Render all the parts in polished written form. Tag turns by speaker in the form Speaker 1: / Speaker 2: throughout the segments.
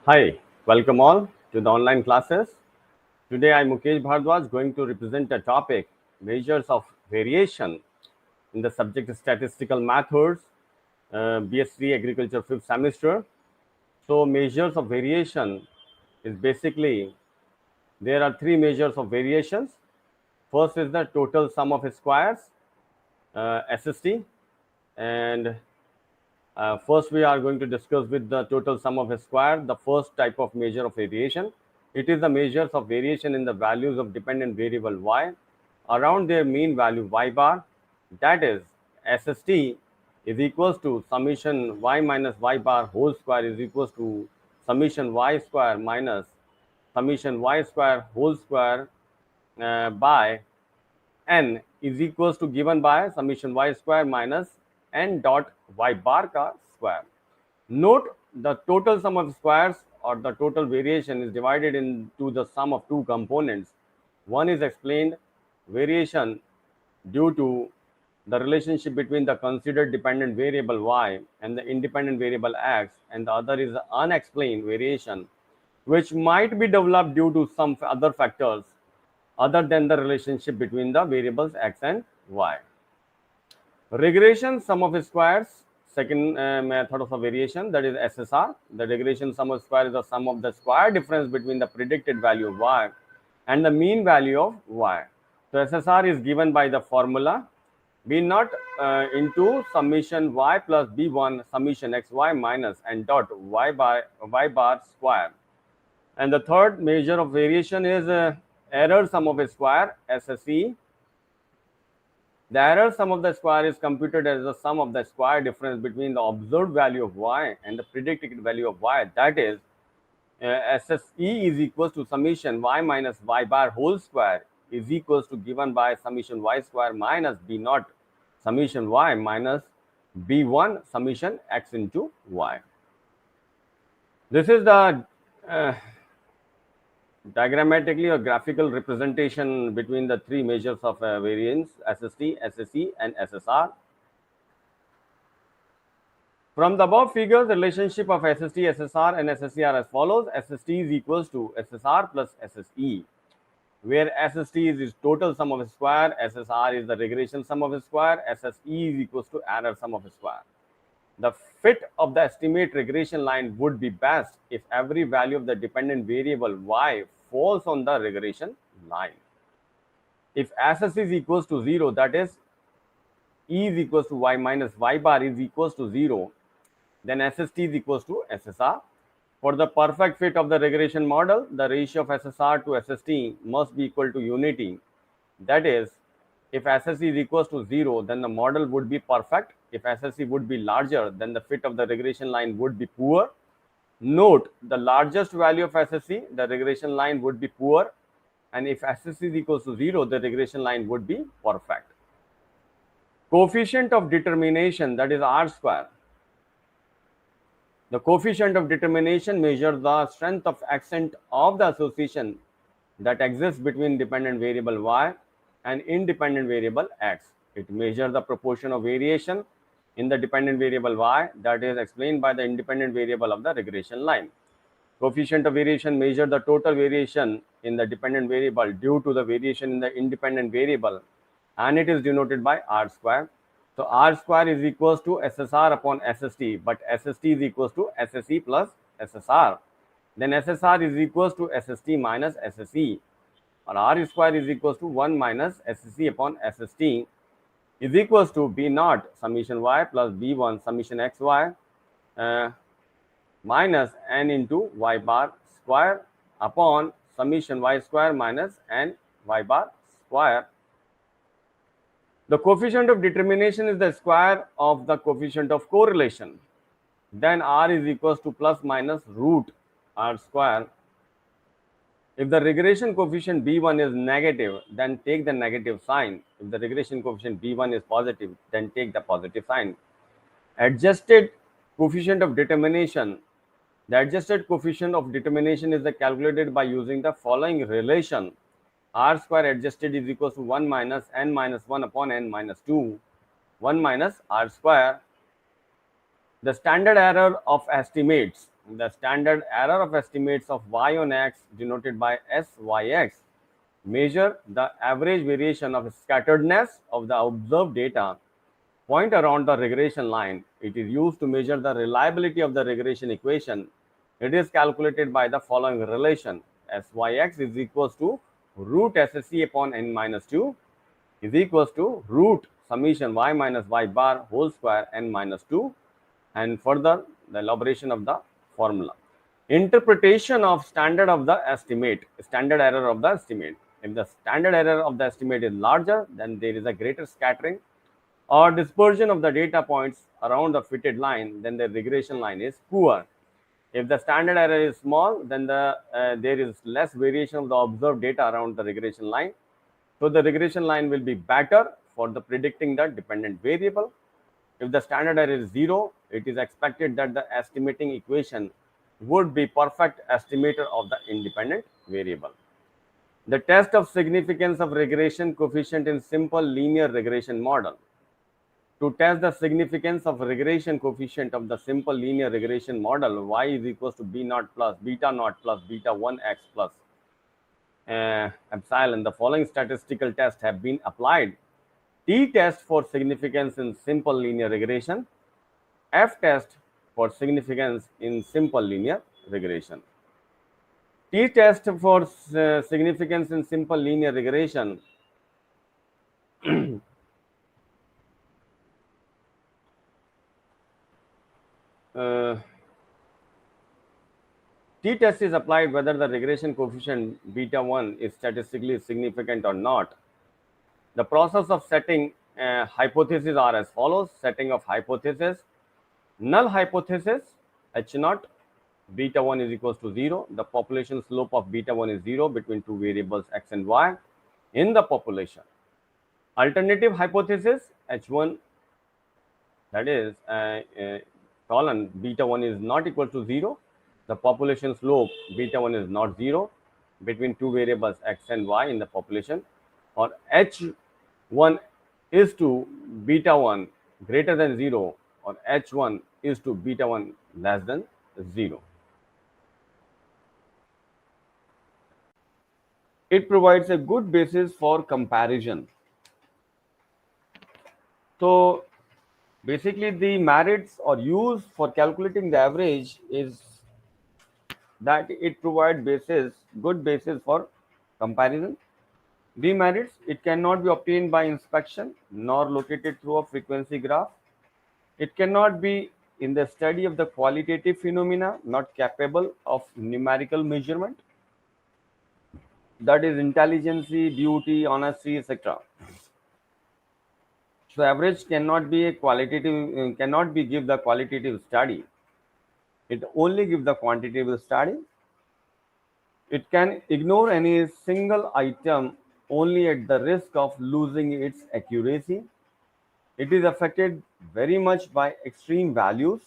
Speaker 1: Hi, welcome all to the online classes. Today I am Mukesh Bhardwaj going to represent a topic measures of variation in the subject statistical methods, BSc Agriculture 5th semester. So measures of variation is basically there are three measures of variations. First is the total sum of squares, SST, and first, we are going to discuss with the total sum of a square, the first type of measure of variation. It is the measures of variation in the values of dependent variable y around their mean value y bar. That is, SST is equals to summation y minus y bar whole square is equals to summation y square minus summation y square whole square by n is equals to given by summation y square minus n dot y bar ka square. Note the total sum of squares or the total variation is divided into the sum of two components. One is explained variation due to the relationship between the considered dependent variable y and the independent variable x, and the other is the unexplained variation which might be developed due to some other factors other than the relationship between the variables x and y. Regression sum of squares, second method of a variation, that is SSR. The regression sum of square is the sum of the square difference between the predicted value of y and the mean value of y. So SSR is given by the formula b naught into summation y plus b1 summation xy minus n dot y bar square. And the third measure of variation is error sum of a square, SSE. The error sum of the square is computed as the sum of the square difference between the observed value of y and the predicted value of y. That is, SSE is equals to summation y minus y bar whole square is equals to given by summation y square minus b naught summation y minus b1 summation x into y. This is the diagrammatically or graphical representation between the three measures of variance, SST, SSE, and SSR. From the above figures, the relationship of SST, SSR, and SSE are as follows. SST is equals to SSR plus SSE, where SST is total sum of a square, SSR is the regression sum of a square, SSE is equals to error sum of a square. The fit of the estimate regression line would be best if every value of the dependent variable y falls on the regression line. If SS is equals to 0, that is E is equals to y minus y bar is equals to 0, then SST is equals to SSR. For the perfect fit of the regression model, the ratio of SSR to SST must be equal to unity. That is, if SSE is equals to 0, then the model would be perfect. If SSE would be larger, then the fit of the regression line would be poor. Note, the largest value of SSE, the regression line would be poor. And if SSE is equals to 0, the regression line would be perfect. Coefficient of determination, that is R square. The coefficient of determination measures the strength of accent of the association that exists between dependent variable y and independent variable x. It measures the proportion of variation in the dependent variable y that is explained by the independent variable of the regression line. Coefficient of variation measures the total variation in the dependent variable due to the variation in the independent variable, and it is denoted by R square. So R square is equals to SSR upon SST, but SST is equals to SSE plus SSR. Then SSR is equals to SST minus SSE, or R square is equals to 1 minus SSE upon SST is equals to B naught summation y plus B1 summation xy minus n into y bar square upon summation y square minus n y bar square. The coefficient of determination is the square of the coefficient of correlation. Then R is equals to plus minus root R square. If the regression coefficient B1 is negative, then take the negative sign. If the regression coefficient B1 is positive, then take the positive sign. Adjusted coefficient of determination. The adjusted coefficient of determination is calculated by using the following relation. R square adjusted is equals to 1 minus n minus 1 upon n minus 2, 1 minus R square. The standard error of estimates The standard error of estimates of y on x, denoted by SYX, measure the average variation of scatteredness of the observed data point around the regression line. It is used to measure the reliability of the regression equation. It is calculated by the following relation: SYX is equals to root SSE upon n minus 2 is equals to root summation y minus y bar whole square n minus 2, and further the elaboration of the formula. Interpretation of standard of the estimate, standard error of the estimate. If the standard error of the estimate is larger, then there is a greater scattering or dispersion of the data points around the fitted line, then the regression line is poor. If the standard error is small, then there is less variation of the observed data around the regression line. So the regression line will be better for the predicting the dependent variable. If the standard error is 0, it is expected that the estimating equation would be perfect estimator of the independent variable. The test of significance of regression coefficient in simple linear regression model. To test the significance of regression coefficient of the simple linear regression model, y is equals to b naught plus beta naught plus beta 1 x plus epsilon, the following statistical tests have been applied. T-test for significance in simple linear regression, F-test for significance in simple linear regression. T-test for significance in simple linear regression uh, T-test is applied whether the regression coefficient beta 1 is statistically significant or not. The process of setting hypotheses are as follows. Setting of hypothesis. Null hypothesis, H naught, beta 1 is equals to 0. The population slope of beta 1 is 0 between two variables x and y in the population. Alternative hypothesis, H1, that is colon beta 1 is not equal to 0. The population slope beta 1 is not 0 between two variables x and y in the population, or H1 is to beta 1 greater than 0, or H1 is to beta 1 less than 0. It provides a good basis for comparison. So basically the merits or use for calculating the average is that it provides good basis for comparison. Demerits, it cannot be obtained by inspection nor located through a frequency graph. It cannot be in the study of the qualitative phenomena, not capable of numerical measurement. That is intelligence, beauty, honesty, etc. So average cannot be a qualitative, cannot be give the qualitative study. It only gives the quantitative study. It can ignore any single item only at the risk of losing its accuracy. It is affected very much by extreme values.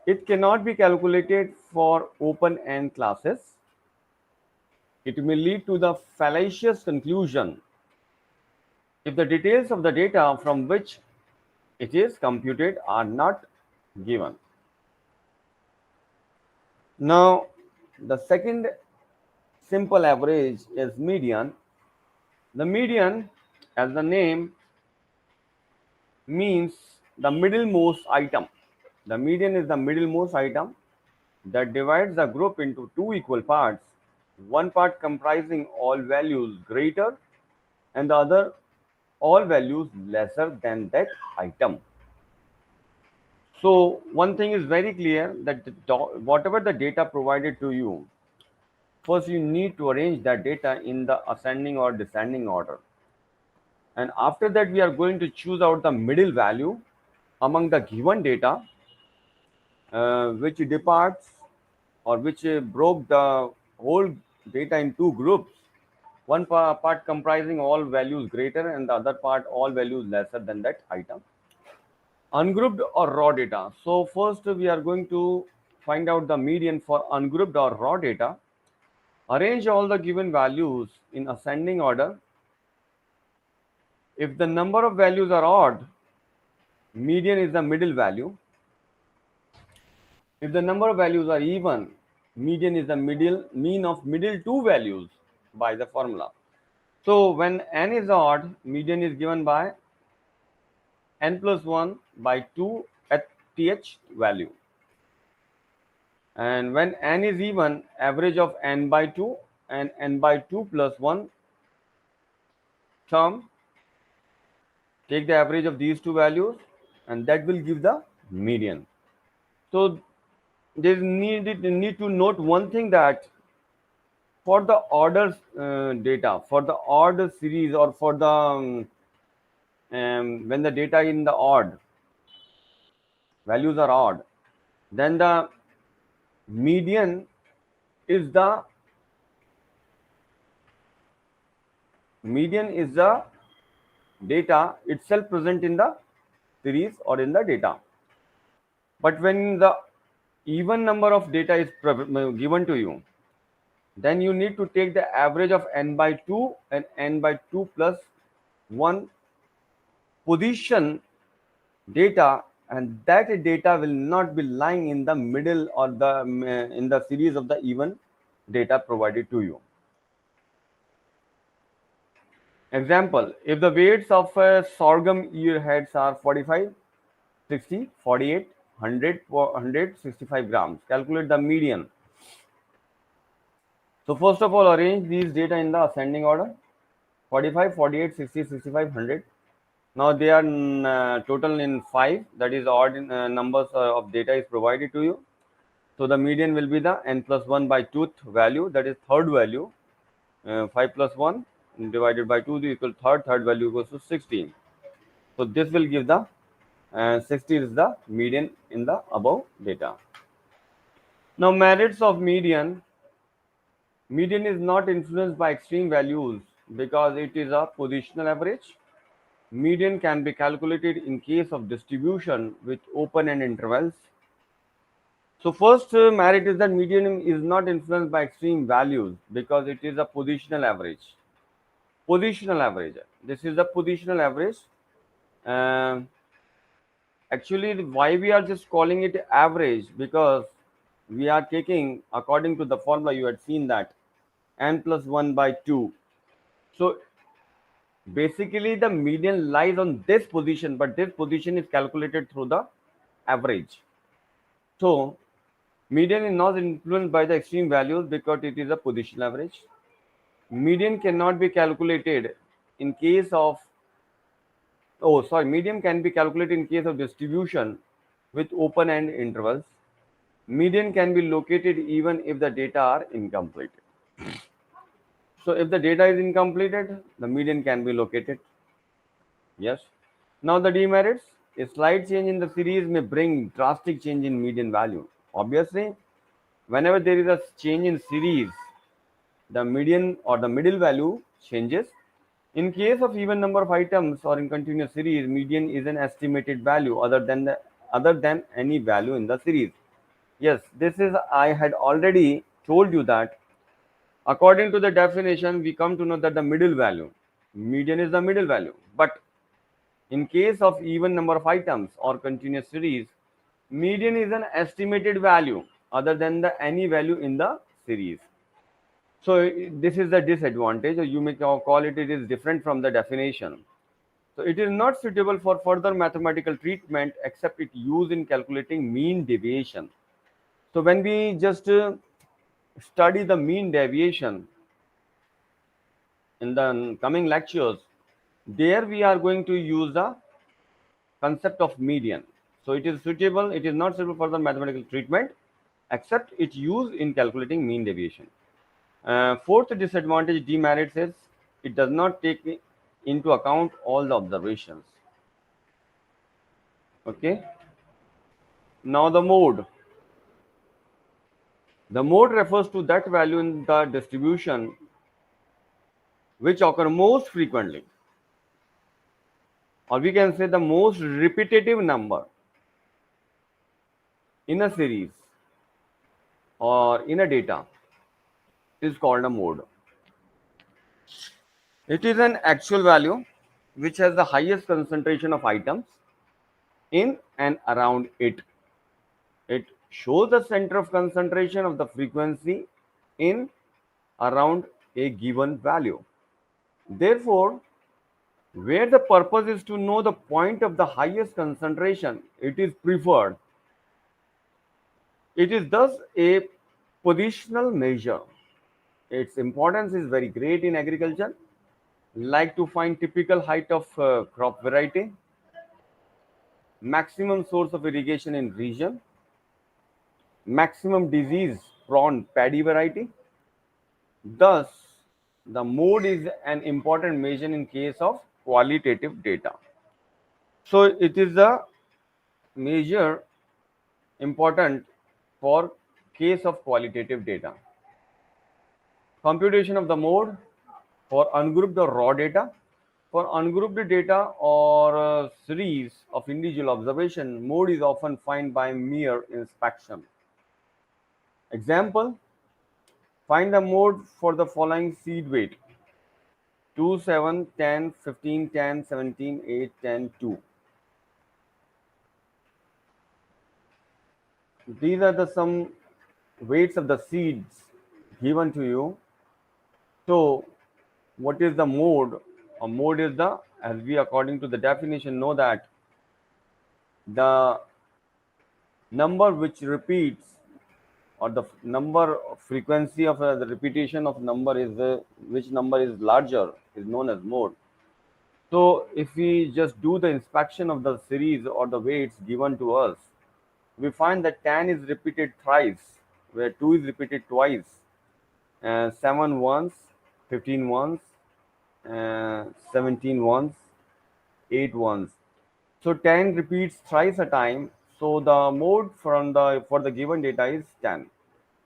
Speaker 1: It cannot be calculated for open-end classes. It may lead to the fallacious conclusion if the details of the data from which it is computed are not given. Now, the second simple average is median. The median, as the name means, the middlemost item. The median is the middlemost item that divides the group into two equal parts, one part comprising all values greater and the other all values lesser than that item. So one thing is very clear, that whatever the data provided to you, first you need to arrange that data in the ascending or descending order. And after that, we are going to choose out the middle value among the given data, which departs or which broke the whole data in two groups. One part comprising all values greater and the other part all values lesser than that item. Ungrouped or raw data. So first we are going to find out the median for ungrouped or raw data. Arrange all the given values in ascending order. If the number of values are odd, median is the middle value. If the number of values are even, median is the mean of middle two values by the formula. So when n is odd, median is given by n plus 1 by 2 at th value. And when n is even, average of n by 2 and n by 2 plus 1 term, take the average of these two values, and that will give the median. So there need to note one thing, that for the order data, for the odd series, or for the when the data in the odd values are odd, then the median is the data itself present in the series or in the data. But when the even number of data is given to you, then you need to take the average of n by 2 and n by 2 plus 1 position data, and that data will not be lying in the middle or the in the series of the even data provided to you. Example, if the weights of sorghum ear heads are 45, 60, 48, 100, 165 grams, calculate the median. So first of all, arrange these data in the ascending order: 45, 48, 60, 65, 100. Now they are total in 5, that is odd numbers of data is provided to you. So the median will be the n plus 1 by 2th value, that is third value. 5 plus 1 divided by 2 is equal to third value equals to 16. So this will give the 60 is the median in the above data. Now merits of median. Median is not influenced by extreme values because it is a positional average. Median can be calculated in case of distribution with open-end intervals. So first merit is that median is not influenced by extreme values because it is a positional average. Positional average. This is the positional average. Um Actually, why we are just calling it average? Because we are taking, according to the formula, you had seen that n plus 1 by 2. So basically the median lies on this position, but this position is calculated through the average. So median is not influenced by the extreme values because it is a positional average. Median cannot be calculated in case of, median can be calculated in case of distribution with open-end intervals. Median can be located even if the data are incomplete. So if the data is incompleted, the median can be located. Yes. Now the demerits. A slight change in the series may bring drastic change in median value. Obviously, whenever there is a change in series, the median or the middle value changes. In case of even number of items or in continuous series, median is an estimated value other than any value in the series. Yes, this is, I had already told you that according to the definition, we come to know that the middle value, median is the middle value. But in case of even number of items or continuous series, median is an estimated value other than the any value in the series. So this is the disadvantage, or you may call it is different from the definition. So it is not suitable for further mathematical treatment except it used in calculating mean deviation. So when we just study the mean deviation in the coming lectures, there we are going to use the concept of median. So it is suitable, it is not suitable for the mathematical treatment except it used in calculating mean deviation. Fourth disadvantage, demerits, is it does not take into account all the observations. Okay. Now the mode. The mode refers to that value in the distribution which occur most frequently, or we can say the most repetitive number in a series or in a data is called a mode. It is an actual value which has the highest concentration of items in and around it. It shows the center of concentration of the frequency in around a given value. Therefore, where the purpose is to know the point of the highest concentration, it is preferred. It is thus a positional measure. Its importance is very great in agriculture, like to find typical height of crop variety, maximum source of irrigation in region, maximum disease prone paddy variety. Thus, the mode is an important measure in case of qualitative data. So, it is a measure important for case of qualitative data. Computation of the mode for ungrouped or raw data. For ungrouped data or a series of individual observation, mode is often found by mere inspection. Example, find the mode for the following seed weight: 2, 7, 10, 15, 10, 17, 8, 10, 2. These are the some weights of the seeds given to you. So, what is the mode? A mode is the, as we according to the definition know that the number which repeats, or the number frequency of the repetition of number is which number is larger is known as mode. So if we just do the inspection of the series or the weights given to us, we find that 10 is repeated thrice, where 2 is repeated twice, 7 once, 15 once, 17 once, 8 once. So 10 repeats thrice a time. So the mode for the given data is 10.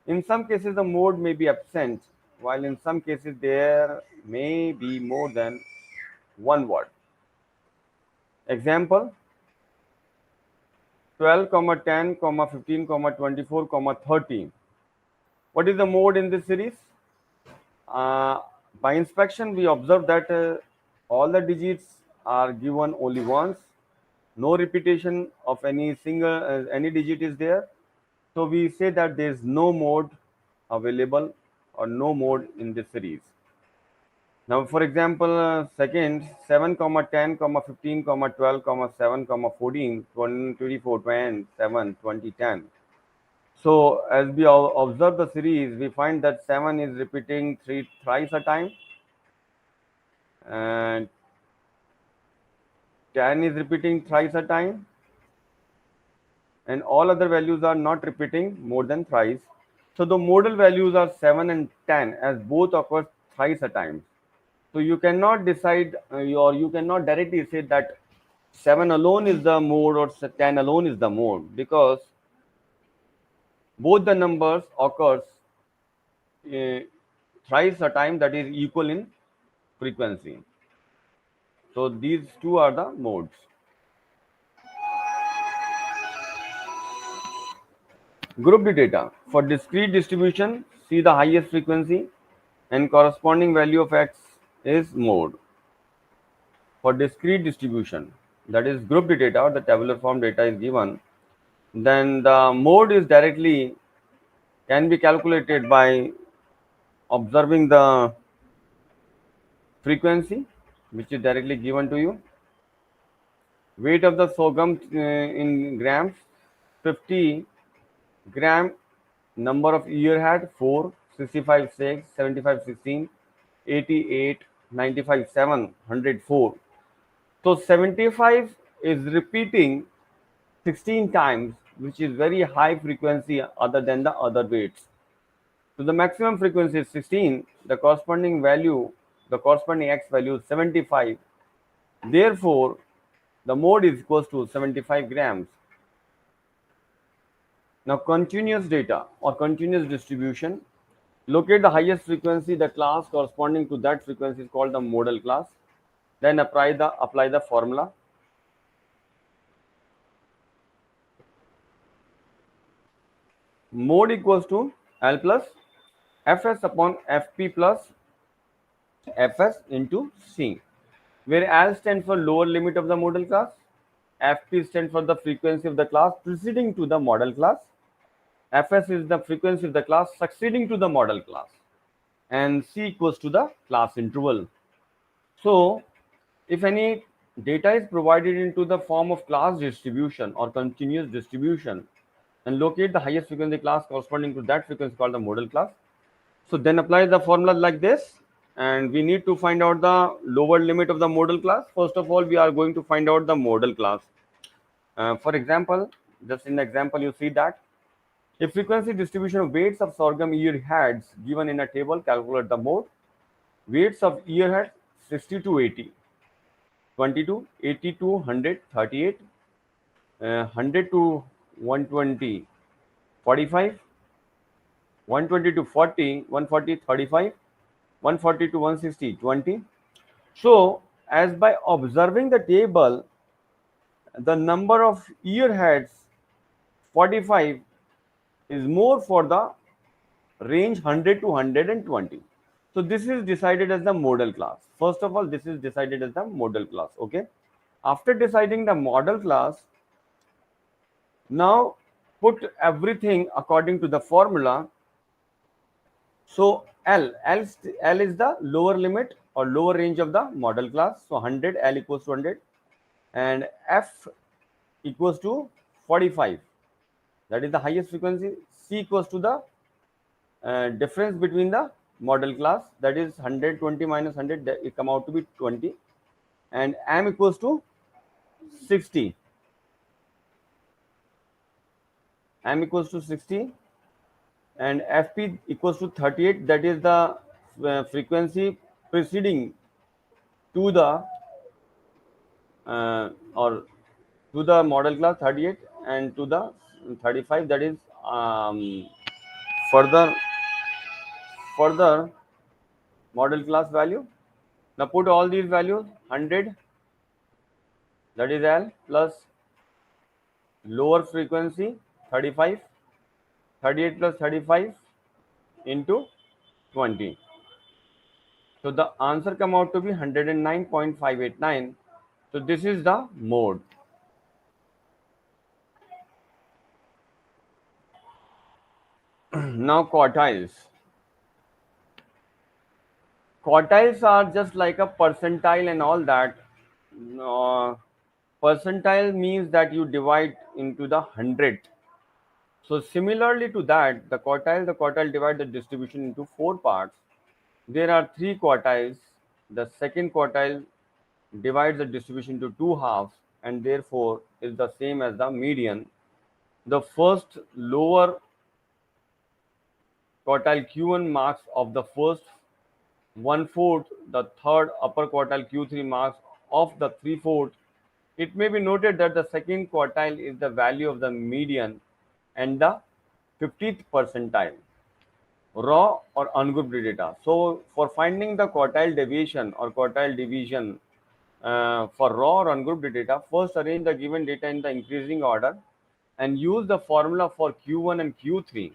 Speaker 1: In some cases, the mode may be absent, while in some cases there may be more than one word. Example, 12, 10, 15, 24, 30. What is the mode in this series? By inspection, we observe that all the digits are given only once. No repetition of any digit is there. So we say that there is no mode available or no mode in this series. Now, for example, second 7, 10, 15, 12, 7, 14, 24, 27, 20, 10. So as we observe the series, we find that 7 is repeating thrice a time, and 10 is repeating thrice a time, and all other values are not repeating more than thrice. So the modal values are 7 and 10 as both occur thrice a time. So you cannot decide or you cannot directly say that 7 alone is the mode or 10 alone is the mode, because both the numbers occurs uh, thrice a time, that is equal in frequency. So these two are the modes. Grouped data. For discrete distribution, see the highest frequency and corresponding value of x is mode. For discrete distribution, that is grouped data or the tabular form data is given, then the mode is directly can be calculated by observing the frequency which is directly given to you. Weight of the sorghum in grams, 50 gram. Number of ear had 4, 65 6, 75 16, 88, 95 7, 104. So 75 is repeating 16 times, which is very high frequency other than the other weights. So the maximum frequency is 16, the corresponding value, the corresponding x value is 75. Therefore, the mode is equals to 75 grams. Now, continuous data or continuous distribution. Locate the highest frequency, the class corresponding to that frequency is called the modal class. Then apply the formula. Mode equals to L plus Fs upon Fp plus Fs into C, where L stands for lower limit of the modal class, Fp stands for the frequency of the class preceding to the model class, Fs is the frequency of the class succeeding to the model class, and C equals to the class interval. So, if any data is provided into the form of class distribution or continuous distribution, and locate the highest frequency class corresponding to that frequency called the model class. So then apply the formula like this, and we need to find out the lower limit of the model class. First of all, we are going to find out the model class. For example, just in the example, you see that if frequency distribution of weights of sorghum ear heads given in a table, calculate the mode. Weights of ear heads 60 to 80, 22, 80 to 100, 38, 100 to 120, 45, 120 to 40, 140, 35, 140 to 160, 20. So, as by observing the table, the number of ear heads 45 is more for the range 100 to 120. So this is decided as the model class. First of all, this is decided as the model class. Okay. After deciding the model class, now put everything according to the formula. So L is the lower limit or lower range of the model class. So 100, L equals to 100, and F equals to 45. That is the highest frequency. C equals to the difference between the model class, that is 120 minus 100, it come out to be 20, and M equals to 60. M equals to 60, and FP equals to 38. That is the frequency preceding to the or to the model class 38, and to the 35, that is further model class value. Now put all these values. 100, that is L, plus lower frequency 35, 38 plus 35 into 20. So the answer come out to be 109.589. So this is the mode. Now quartiles. Quartiles are just like a percentile and all that. Percentile means that you divide into the 100. So similarly to that, the quartile divide the distribution into 4 parts. There are 3 quartiles. The second quartile divides the distribution into 2 halves, and therefore is the same as the median. The first lower quartile Q1 marks of the first 1/4, the third upper quartile Q3 marks of the 3/4. It may be noted that the second quartile is the value of the median and the 50th percentile, raw or ungrouped data. So for finding the quartile deviation or quartile division for raw or ungrouped data, first arrange the given data in the increasing order and use the formula for Q1 and Q3.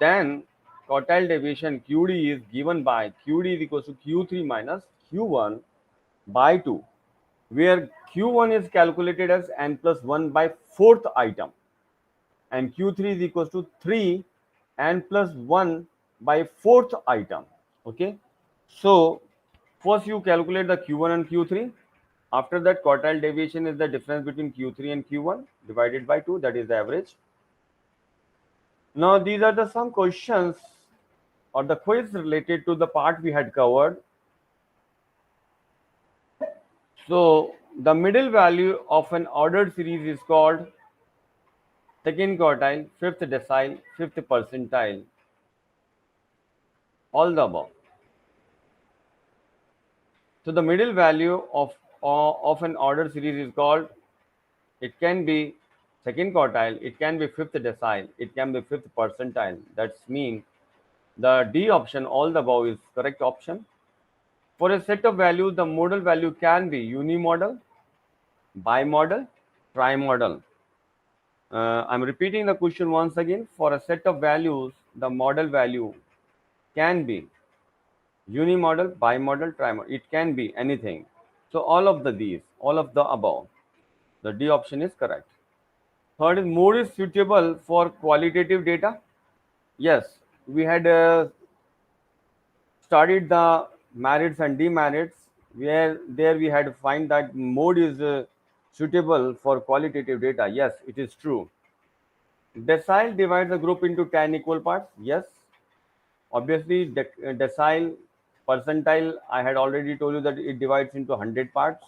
Speaker 1: Then quartile deviation QD is given by QD is equals to Q3 minus Q1 by 2, where Q1 is calculated as n plus 1 by fourth item, and Q3 is equals to 3 n plus 1 by fourth item. Okay. So first you calculate the Q1 and Q3. After that, quartile deviation is the difference between Q3 and Q1 divided by 2, that is the average. Now these are the some questions or the quiz related to the part we had covered. So the middle value of an ordered series is called second quartile, fifth decile, fifth percentile, all the above. So the middle value of an ordered series is called, it can be second quartile, it can be fifth decile, it can be fifth percentile. That's mean the D option, all the above, is correct option. For a set of values, the model value can be unimodal, bimodal, trimodal. I'm repeating the question once again. For a set of values, the model value can be unimodal, bimodal, trimodal. It can be anything. So all of the above. The D option is correct. Third is mode is suitable for qualitative data. Yes, we had studied the merits and demerits, where there we had to find that mode is suitable for qualitative data. Yes, it is true. Decile divides the group into 10 equal parts. Yes, obviously, decile, percentile, I had already told you that it divides into 100 parts.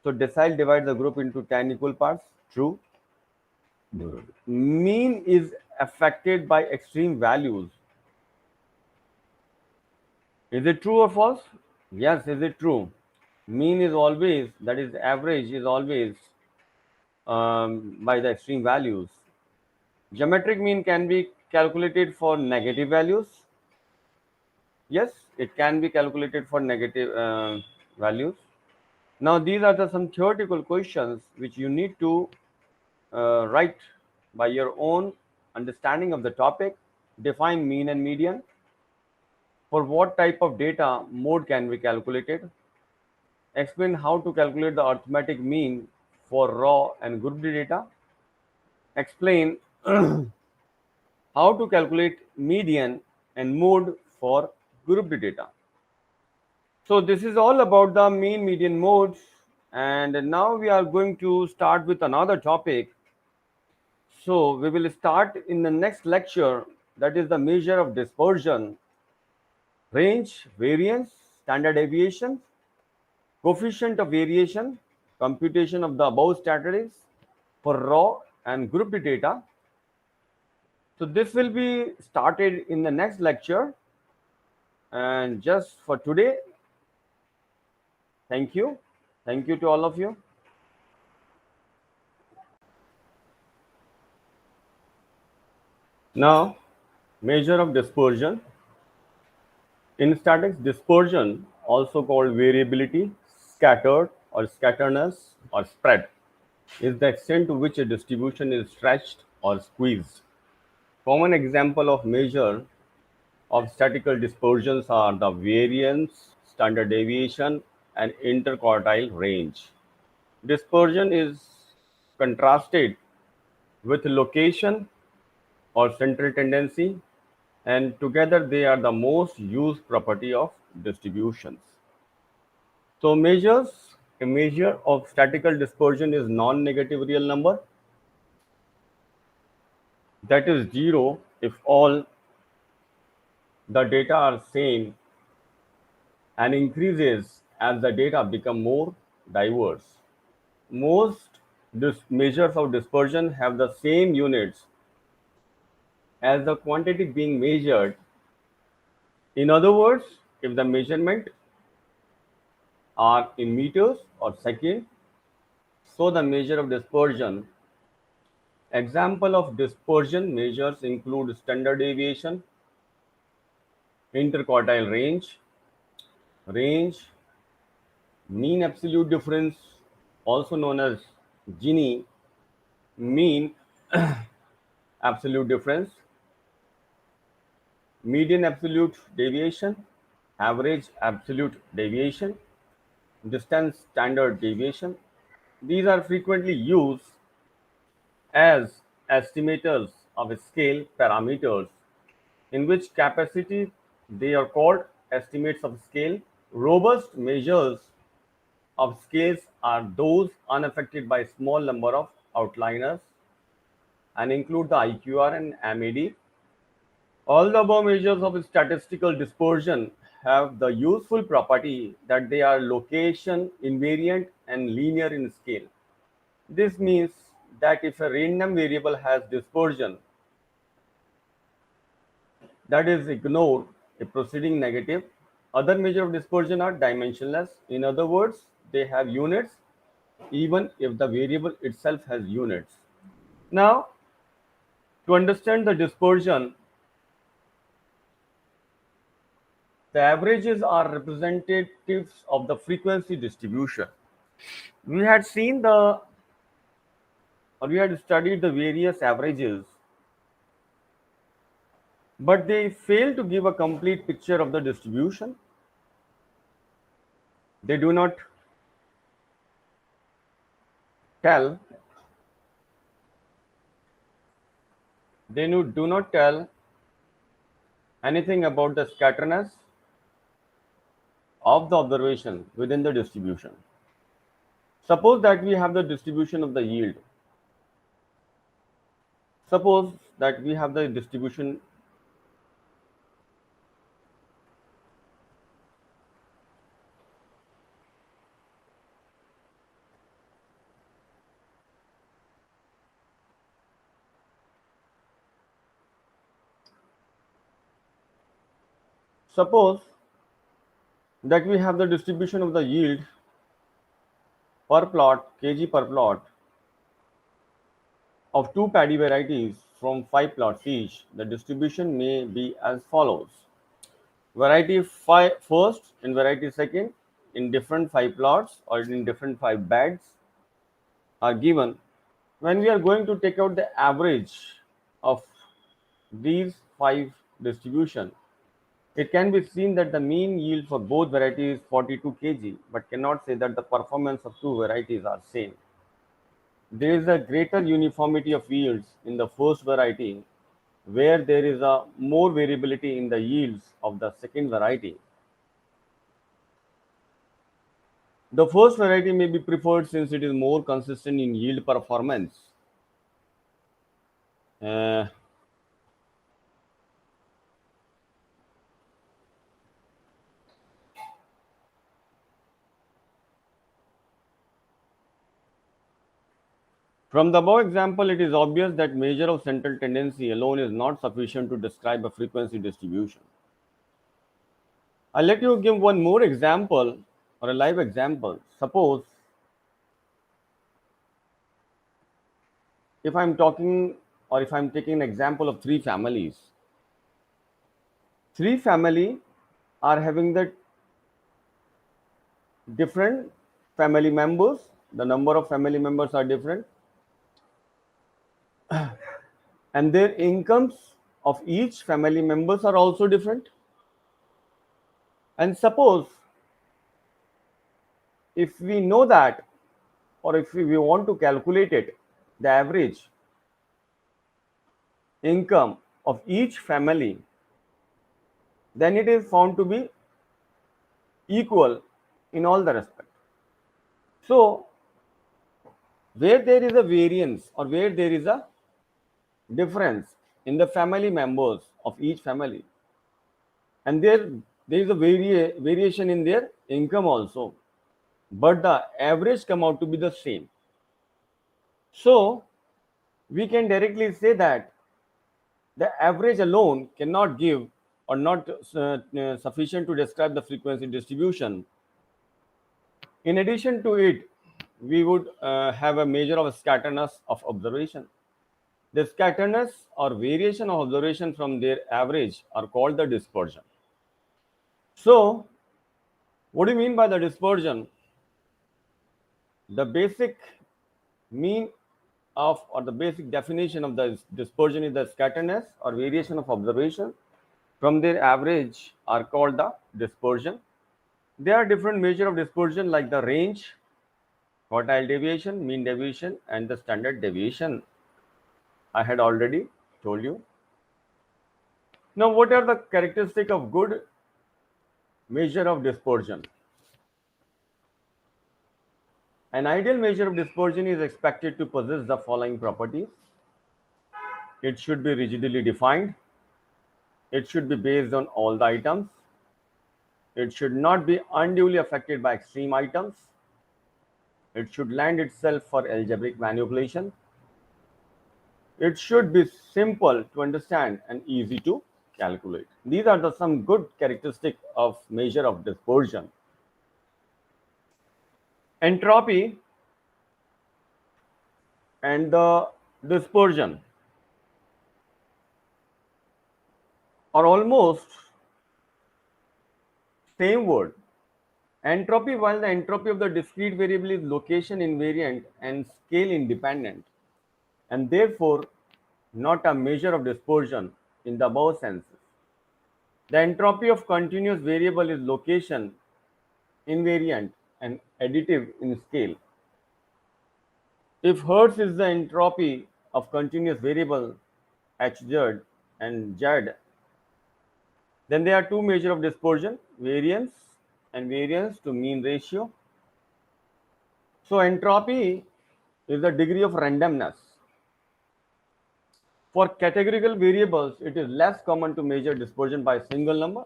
Speaker 1: So decile divides the group into 10 equal parts. True. Mean is affected by extreme values. Is it true or false? Yes, is it true? Mean is always, that is, average is always by the extreme values. Geometric mean can be calculated for negative values. Yes, it can be calculated for negative values. Now, these are some theoretical questions which you need to write by your own understanding of the topic. Define mean and median. For what type of data mode can be calculated? Explain how to calculate the arithmetic mean for raw and grouped data. Explain how to calculate median and mode for grouped data. So this is all about the mean, median, modes. And now we are going to start with another topic. So we will start in the next lecture, that is the measure of dispersion, range, variance, standard deviation, coefficient of variation, computation of the above strategies for raw and grouped data. So this will be started in the next lecture. And just for today, thank you. Thank you to all of you. Now, measure of dispersion. In statics, dispersion, also called variability, scattered or scatterness or spread, is the extent to which a distribution is stretched or squeezed. Common example of measure of statistical dispersions are the variance, standard deviation, and interquartile range. Dispersion is contrasted with location or central tendency, and together they are the most used property of distributions. So a measure of statistical dispersion is non-negative real number, that is zero if all the data are same, and increases as the data become more diverse. Most measures of dispersion have the same units as the quantity being measured. In other words, if the measurement are in meters or second, so the measure of dispersion. Example of dispersion measures include standard deviation, interquartile range, mean absolute difference, also known as Gini, mean absolute difference, median absolute deviation, average absolute deviation, distance standard deviation. These are frequently used as estimators of scale parameters, in which capacity they are called estimates of scale. Robust measures of scales are those unaffected by small number of outliers and include the IQR and MAD. All the above measures of statistical dispersion have the useful property that they are location invariant and linear in scale. This means that if a random variable has dispersion that is ignore a proceeding negative, other measures of dispersion are dimensionless. In other words, they have units even if the variable itself has units. Now, to understand the dispersion, the averages are representatives of the frequency distribution. We had seen we had studied the various averages, but they fail to give a complete picture of the distribution. They do not tell do not tell anything about the scatterness of the observation within the distribution. Suppose that we have the distribution of the yield. Suppose that we have the distribution. Suppose that we have the distribution of the yield per plot, kg per plot, of two paddy varieties from 5 plots each. The distribution may be as follows. Variety first and variety second in different 5 plots or in different 5 beds are given. When we are going to take out the average of these 5 distribution, it can be seen that the mean yield for both varieties is 42 kg, but cannot say that the performance of two varieties are same. There is a greater uniformity of yields in the first variety, where there is a more variability in the yields of the second variety. The first variety may be preferred since it is more consistent in yield performance. Uh, from the above example, it is obvious that measure of central tendency alone is not sufficient to describe a frequency distribution. I'll let you give one more example or a live example. Suppose if I'm talking or if I'm taking an example of three families. Three family are having the different family members. The number of family members are different, and their incomes of each family members are also different. And suppose if we know that, or if we want to calculate it, the average income of each family, then it is found to be equal in all the respect. So where there is a variance or where there is a difference in the family members of each family, and there is a variation in their income also, but the average come out to be the same. So we can directly say that the average alone cannot give or not sufficient to describe the frequency distribution. In addition to it, we would have a measure of scatterness of observation. The scatterness or variation of observation from their average are called the dispersion. So what do you mean by the dispersion? The basic mean of or the basic definition of the dispersion is the scatterness or variation of observation from their average are called the dispersion. There are different measures of dispersion like the range, quartile deviation, mean deviation, and the standard deviation. I had already told you. Now, what are the characteristics of good measure of dispersion? An ideal measure of dispersion is expected to possess the following properties. It should be rigidly defined. It should be based on all the items. It should not be unduly affected by extreme items. It should lend itself for algebraic manipulation. It should be simple to understand and easy to calculate. These are some good characteristics of measure of dispersion. Entropy and the dispersion are almost same word. Entropy, while the entropy of the discrete variable is location invariant and scale independent, and therefore not a measure of dispersion in the above senses. The entropy of continuous variable is location invariant and additive in scale. If Hertz is the entropy of continuous variable HZ and Z. Then there are two measures of dispersion, variance and variance to mean ratio. So entropy is the degree of randomness. For categorical variables, it is less common to measure dispersion by a single number.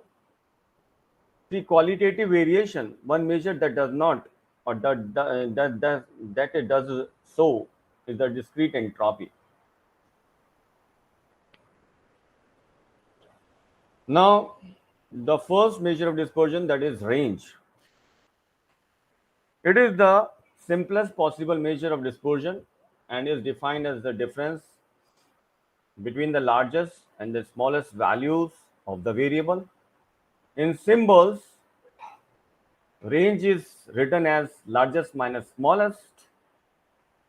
Speaker 1: The qualitative variation, one measure that does not or that it does so, is the discrete entropy. Now, the first measure of dispersion, that is range. It is the simplest possible measure of dispersion and is defined as the difference between the largest and the smallest values of the variable. In symbols, range is written as largest minus smallest.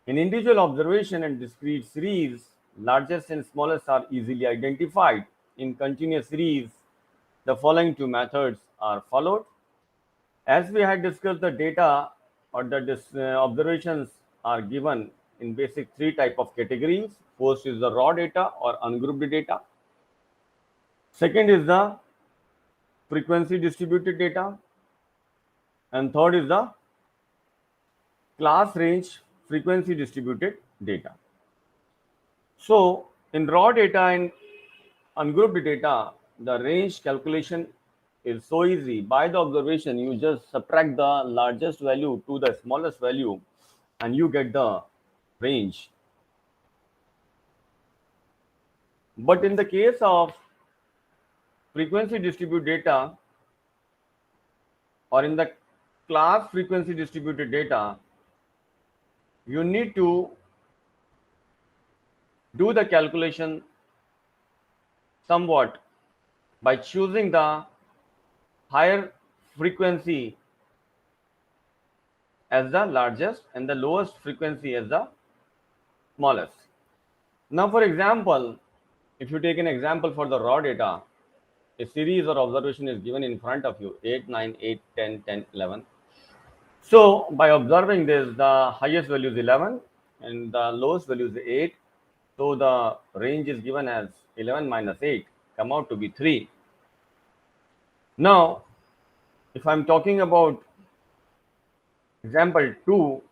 Speaker 1: In individual observation and discrete series, largest and smallest are easily identified. In continuous series, the following two methods are followed. As we had discussed, the data or the observations are given in basic three type of categories. First is the raw data or ungrouped data. Second is the frequency distributed data. And third is the class range frequency distributed data. So in raw data and ungrouped data, the range calculation is so easy. By the observation, you just subtract the largest value to the smallest value and you get the range. But in the case of frequency distributed data or in the class frequency distributed data, you need to do the calculation somewhat by choosing the higher frequency as the largest and the lowest frequency as the smallest. Now, for example, if you take an example for the raw data, a series or observation is given in front of you 8, 9, 8, 10, 10, 11. So, by observing this, the highest value is 11 and the lowest value is 8. So, the range is given as 11 minus 8, come out to be 3. Now, if I'm talking about example 2,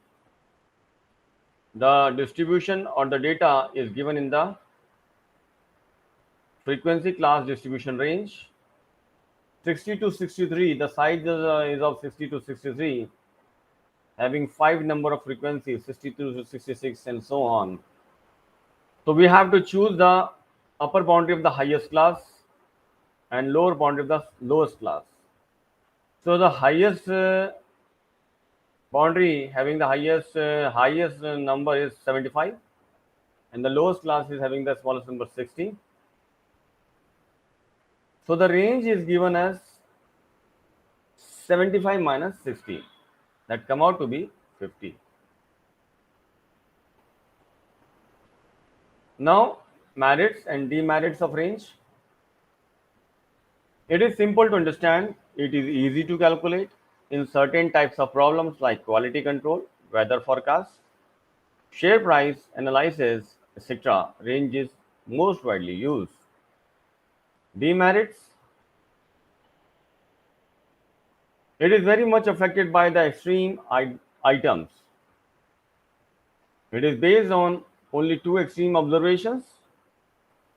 Speaker 1: the distribution or the data is given in the frequency class distribution range 60 to 63. The size is of 60 to 63, having 5 number of frequencies 62 to 66 and so on. So we have to choose the upper boundary of the highest class and lower boundary of the lowest class. So the highest boundary having the highest number is 75 and the lowest class is having the smallest number 60. So the range is given as 75 minus 60, that come out to be 50. Now, merits and demerits of range. It is simple to understand, it is easy to calculate. In certain types of problems like quality control, weather forecast, share price analysis, etc., range is most widely used. Demerits. It is very much affected by the extreme items. It is based on only two extreme observations.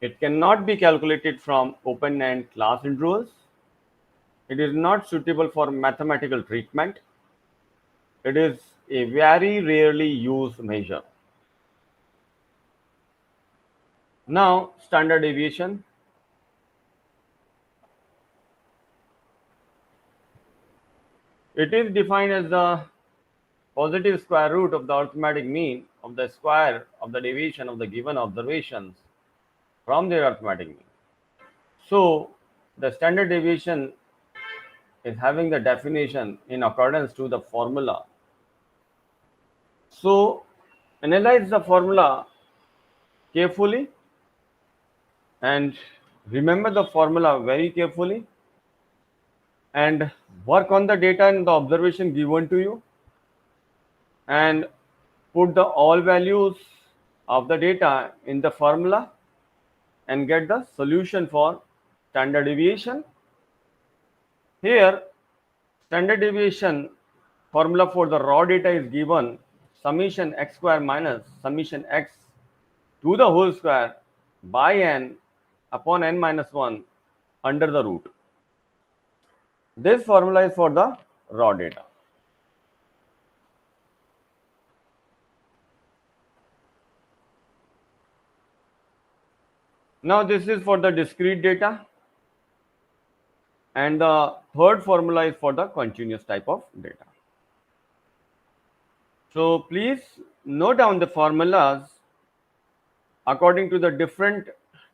Speaker 1: It cannot be calculated from open-end class intervals. It is not suitable for mathematical treatment. It is a very rarely used measure. Now, standard deviation. It is defined as the positive square root of the arithmetic mean of the square of the deviation of the given observations from their arithmetic mean. So, the standard deviation is having the definition in accordance to the formula. So, analyze the formula carefully and remember the formula very carefully and work on the data and the observation given to you and put the all values of the data in the formula and get the solution for standard deviation. Here, standard deviation formula for the raw data is given summation x square minus summation x to the whole square by n upon n minus 1 under the root. This formula is for the raw data. Now this is for the discrete data, and the third formula is for the continuous type of data. So please note down the formulas according to the different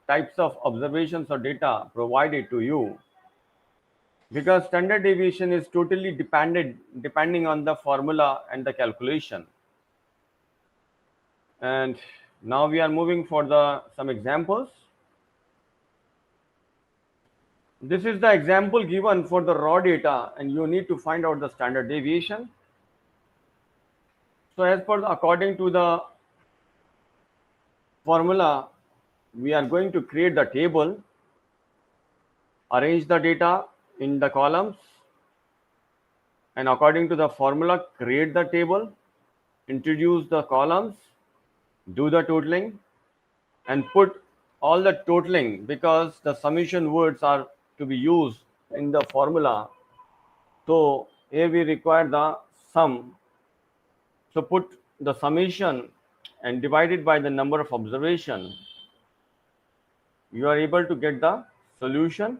Speaker 1: types of observations or data provided to you, because standard deviation is totally depending on the formula and the calculation. And now we are moving for some examples. This is the example given for the raw data, and you need to find out the standard deviation. So according to the formula, we are going to create the table, arrange the data in the columns, and according to the formula, create the table, introduce the columns, do the totaling, and put all the totaling, because the summation words are to be used in the formula. So here we require the sum. So put the summation and divide it by the number of observation. You are able to get the solution.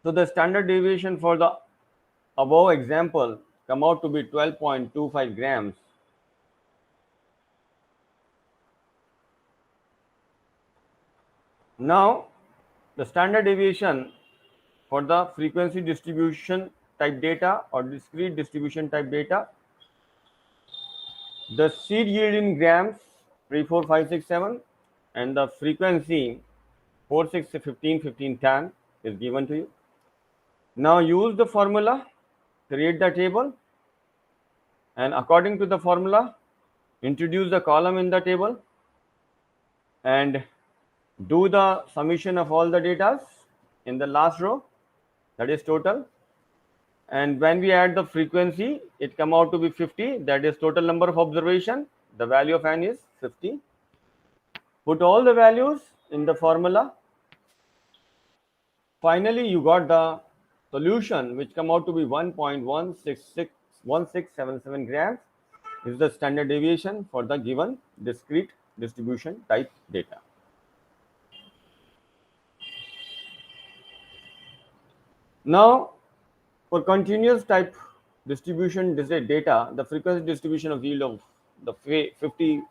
Speaker 1: So the standard deviation for the above example come out to be 12.25 grams. Now the standard deviation for the frequency distribution type data or discrete distribution type data, the seed yield in grams 3, 4, 5, 6, 7, and the frequency 4, 6, 15, 15, 10 is given to you. Now use the formula, create the table, and according to the formula, introduce the column in the table and do the summation of all the data in the last row, that is total. And when we add the frequency, it come out to be 50, that is total number of observation. The value of n is 50. Put all the values in the formula. Finally, you got the solution, which come out to be 1.1677 grams is the standard deviation for the given discrete distribution type data. Now, for continuous type distribution data, the frequency distribution of yield of the 50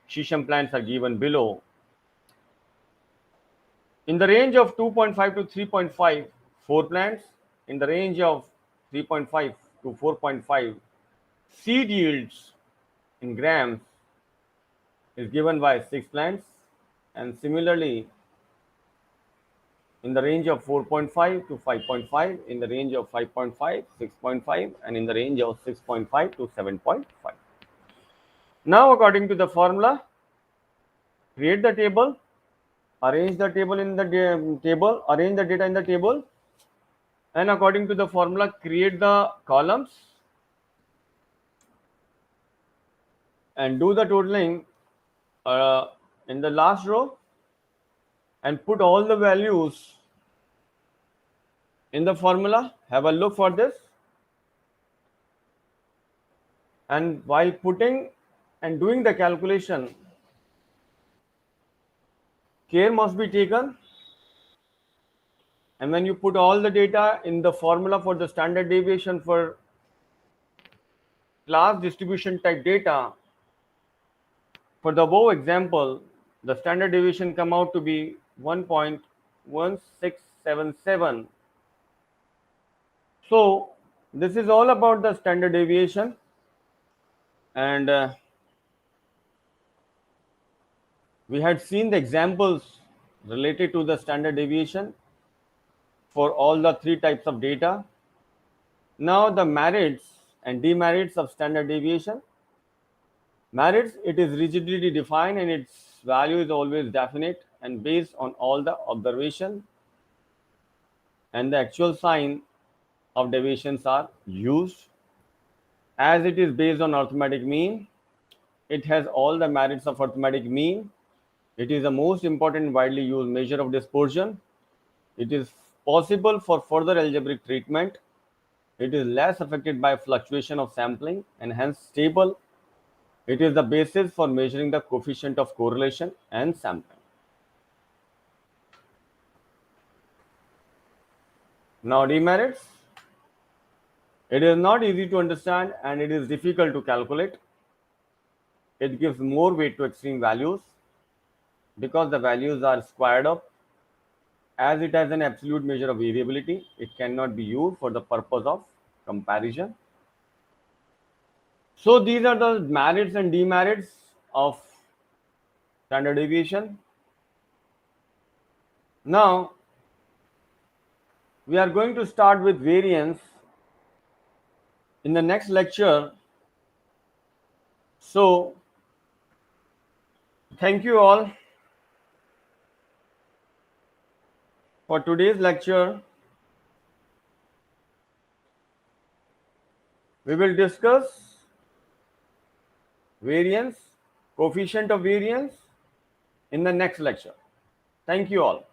Speaker 1: shisham plants are given below. In the range of 2.5 to 3.5, 4 plants. In the range of 3.5 to 4.5, seed yields in grams is given by 6 plants. And similarly, in the range of 4.5 to 5.5, in the range of 5.5, 6.5, and in the range of 6.5 to 7.5. Now, according to the formula, create the table, arrange the table in the table, arrange the data in the table, and according to the formula, create the columns and do the totaling in the last row and put all the values in the formula. Have a look for this. And while putting and doing the calculation, care must be taken. And when you put all the data in the formula for the standard deviation for class distribution type data, for the above example, the standard deviation come out to be 1.1677. So this is all about the standard deviation, and we had seen the examples related to the standard deviation for all the 3 types of data. Now the merits and demerits of standard deviation. Merits, it is rigidly defined and its value is always definite. and based on all the observation and the actual sign of deviations are used. As it is based on arithmetic mean, it has all the merits of arithmetic mean. It is the most important widely used measure of dispersion. It is possible for further algebraic treatment. It is less affected by fluctuation of sampling and hence stable. It is the basis for measuring the coefficient of correlation and sampling. Now, demerits. It is not easy to understand and it is difficult to calculate. It gives more weight to extreme values because the values are squared up. As it has an absolute measure of variability, it cannot be used for the purpose of comparison. So these are the merits and demerits of standard deviation. Now we are going to start with variance in the next lecture. So thank you all for today's lecture. We will discuss variance, coefficient of variance in the next lecture. Thank you all.